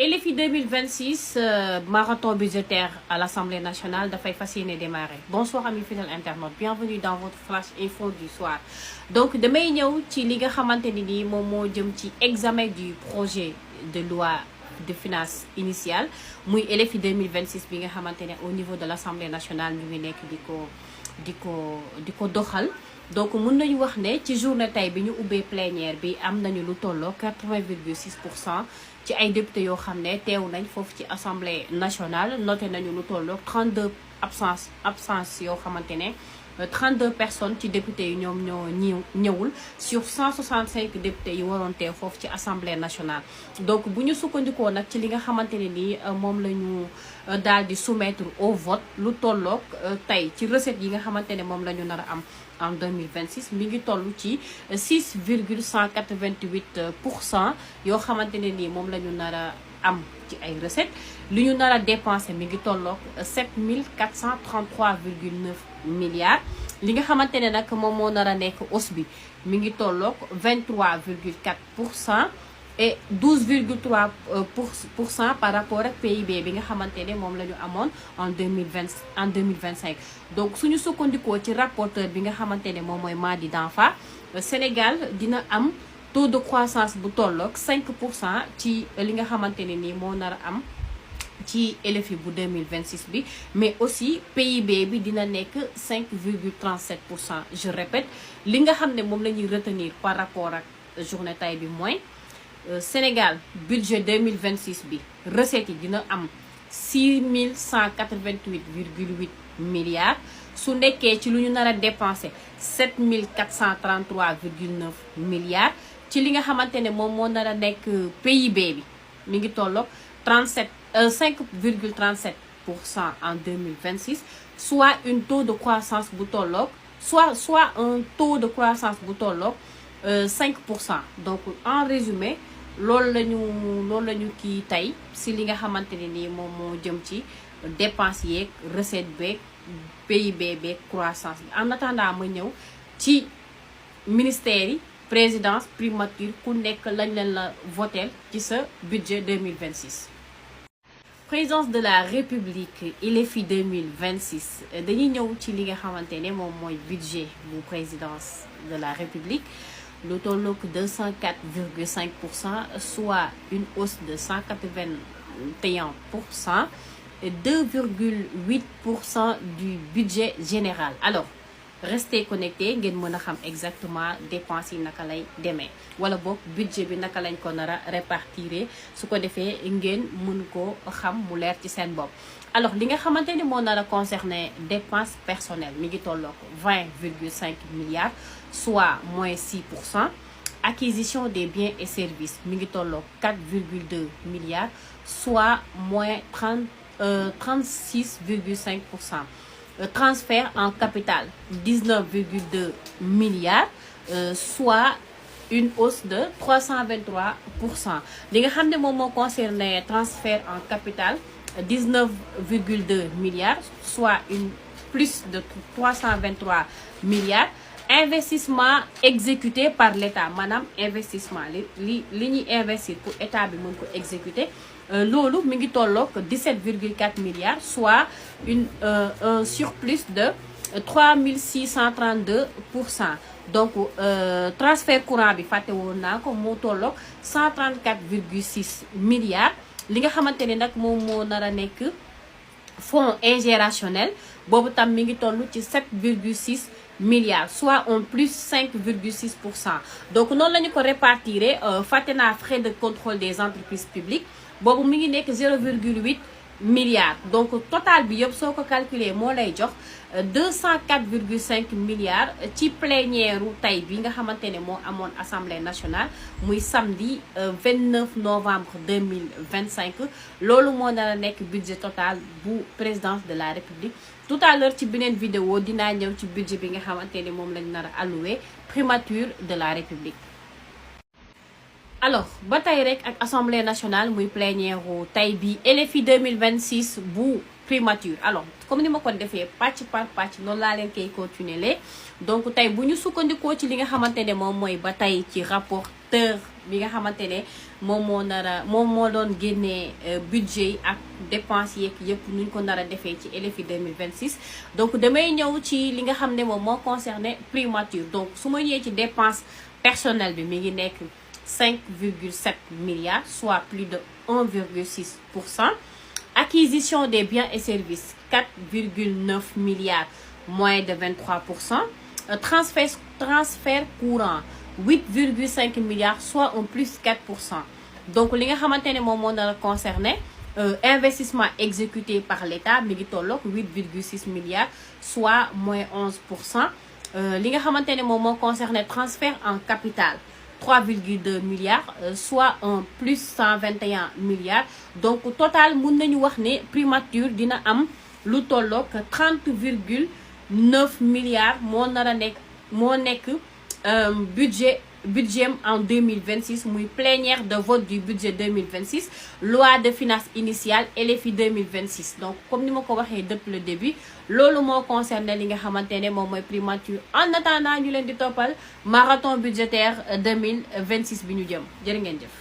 LFI 2026 marathon budgétaire à l'Assemblée nationale dafay fas yéene démarrer. Bonsoir amis fidèles internautes, bienvenue dans votre flash info du soir. Donc damay ñëw ci li nga xamante ni nii moom moo jëm ci examen du projet de loi de finances initiale muy LFI 2026 bi nga xamante ne au niveau de l'Assemblée nationale ñu ngi nekk di ko doxal. Donc mun nañu wax ne ci journée tey bi ñu ubbee plénière bi am nañu lu tolloo 80,6% ci ay députés yoo xam ne teew nañ foofu ci assemblée nationale. noté nañu lu tolloo 32 absence yoo xamante ne 32 personnes ci députés yi ñoom ñoo ñëwul sur 165 députés yi waroon teew foofu ci assemblée nationale. Donc bu ñu sukkandikoo nag ci li nga xamante ne nii moom la ñu daal di soumettre au vote lu tolloog tey ci recette yi nga xamante ne moom la ñu nar a am en 2026 mi ngi toll ci 6,188% yoo xamante ne nii moom la ñu nar a am ci ay recettes li ñu nar a dépensé mi ngi tolloog 7433,9 milliards. li nga xamante ne nag moom moo nar a nekk hausse bi mi ngi tolloog 23,4% et 12,3% par rapport ak PIB bi nga xamante ne moom la ñu amoon en 2025. donc suñu sukkandikoo ci rapporteur bi nga xamante ne moom mooy Mady Danfa, Sénégal dina am taux de croissance bu tolloog 5% ci li nga xamante ne nii moo nar a am ci LFI bu 2026 bi, mais aussi PIB bi dina nekk 5,37%. je répète li nga xam ne moom la ñuy retenir par rapport ak journée tay bi mooy Sénégal budget 2026 bi recette yi dina am 6188,8 milliards su nekkee ci lu ñu nar a dépensé 7433,9 milliards. ci li nga xamante ne moom moo nar a nekk PIB bi mi ngi tolloog 5,37% en 2026, soit un taux de croissance bu tolloog soit un taux de croissance bu tolloog 5%. donc en résumé loolu la ñu kii tey si li nga xamante ne nii moom moo jëm ci dépense yeeg recette beeg PIB beeg croissance bi. en attendant ma ñëw ci ministère yi présidence primature ku nekk lañ leen la votel ci sa budget 2026. présidence de la république LFI 2026 dañuy ñëw ci li nga xamante ne moom mooy budget bu présidence de la république lu tolloog 204,5%, soit une hausse de 181% et 2,8% du budget général. Alors restez connectés ngeen mën a xam exactement dépenses yi naka lay demee wala boog budget bi naka lañ ko nar a répartir su ko defee ngeen mën ko xam mu leer ci seen bopp. alors li nga xamante ni moo nar a concerné dépenses personnelles mi ngi tolloog 20,5 milliards, soit moins 6%. acquisition des biens et services mi ngi tolloog 4,2 milliards, soit moins 36,5%. transfert en capital 19,2 milliards, soit une hausse de 323%. li nga xam ne moom moo concerné transfert en capital 19,2 milliards, soit une plus de 323 milliards. investissement exécuté par l'État maanaam investissement li ñuy investir pour État bi mën ko exécuter loolu mi ngi tolloog 17,4 milliards, soit un surplus de 3632%. donc transfert courant bi fàtte woon naa ko moo tolloog 134,6 milliards. li nga xamante ne nag moom moo nar a nekk fonds ingérationnel boobu tam mi ngi toll ci 7,6 milliards, soit en plus 5,6%. donc noonu la ñu ko répartir fàtte naa frais de contrôle des entreprises publiques boobu mi ngi nekk 0,8 milliards. donc total bi yëpp soo ko calculer moo lay jox 204,5 milliards ci plénière tey bi nga xamante ne moo amoon assemblée nationale muy samedi 29 novembre 2025. loolu moo nar a nekk budget total bu présidence de la république. tout à l'heure ci beneen vidéo dinaa ñëw ci budget bi nga xamante ne moom lañ nar a alloué primature de la république. alors ba tey rek ak assemblée nationale muy plénière tey bi LFI 2026 bu primature. Alors comme ni ma ko defee pàcc par pàcc noonu laa leen koy continuer lee donc tey bu ñu sukkandikoo ci li nga xamante ne moom mooy ba tey ci rapporteur bi nga xamante ne moom moo doon génnee budget yi ak dépenses yeeg yëpp nuñ ko nar a defee ci LFI 2026 donc damay ñëw ci li nga xam ne moom moo concerné primature. donc su ma ñëwee ci dépense personnelle bi mi ngi nekk 5,7 milliards soit plus de 1,6%. Acquisition des biens et services 4,9 milliards moins de 23%. Transfert courant 8,5 milliards soit un plus 4%. donc li nga xamante ne moom moo na concerné investissement exécuté par l'État mi ngi tolloog 8,6 milliards soit moins 11%. li nga xamante ne moom moo concerné transfert en capital 3,2 milliards soit un plus 121 milliards. donc total mun nañu wax ne primature dina am lu tolloog 30,9 milliards moo nekk budget en 2026 muy plénière de vote du budget 2026 loi de finances initiale LFI 2026. donc comme ni ma ko waxee depuis le début loolu moo concerné li nga xamante ne moom mooy primature. en attendant ñu leen di toppal marathon budgétaire 2026 bi ñu jëm jërë ngeen jëf.